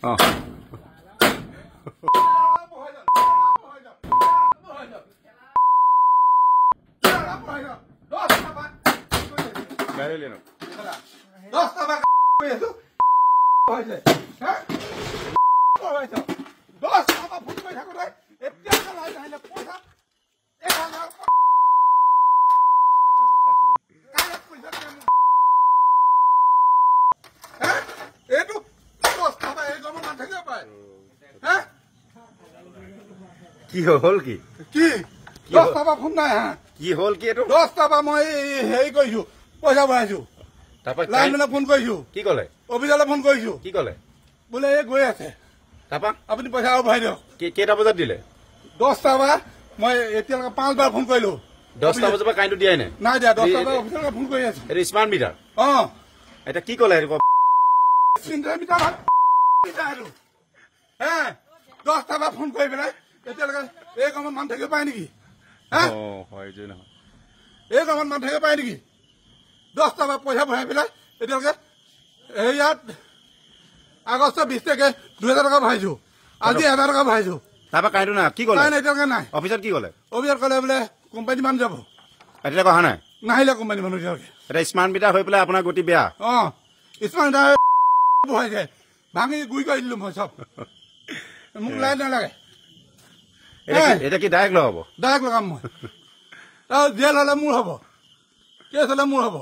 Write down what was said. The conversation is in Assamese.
কি হল কি কি 10টা পৰা ফোন নাই হা কি হল কি এটো 10টা পৰা মই হেৰি কৰিছো পইচা ভৰাইছো তাপা লাইনমেনক ফোন কৰিছো কি কলে অফিচাৰলৈ ফোন কৰিছো কি কলে বোলে এই গৈ আছে তাপা আপুনি পইচা আৰু ভৰাই দিয়ক কেইটা বজাত দিলে 10টা পৰা মই এতিয়ালৈকে 5 বাৰ ফোন কৰিলো 10টা বজাৰ পৰা কাৰেণ্টটো দিয়াই নাই দিয়া 10টা পৰা অফিচাৰলৈ ফোন কৰি আছো এইটো স্মাৰ্ট মিটাৰ এটা কি কলে চিন্তা মিটাৰ হে 10টা পৰা ফোন কৰি পেলাই এতিয়ালৈকে এই কামত মানুহ থাকিব পাৰে নেকি এই কামত মানুহ থাকিব পাৰে নেকি 10টা পৰা পইচা ভৰাই পেলাই এতিয়ালৈকে ইয়াত আগষ্ট 20 তাৰিখে 2000 টকা ভৰাইছো আজি 1000 টকা ভৰাইছো তাৰপৰা কাৰেণ্টটো নাই কি কলে নাই এতিয়ালৈকে নাই অফিচত কি কলে অফিচত কলে বোলে কোম্পানী মানুহ যাব এতিয়ালৈকে অহা নাই নাহিলে কোম্পানী মানুহ এতিয়ালৈকে এটা স্মাৰ্ট মিটাৰ হৈ পেলাই আপোনাৰ গতি বেয়া স্মাৰ্ট মিটাৰ বহাইছে ভাঙি গুৰি কৰি দিলো মই চব মোক লাইট নালাগে এতিয়া কি ডাইৰেক্ট লগাব ডাইৰেক্ট লগাম মই জেল হলে মোৰ হব কেছ হলে মোৰ হব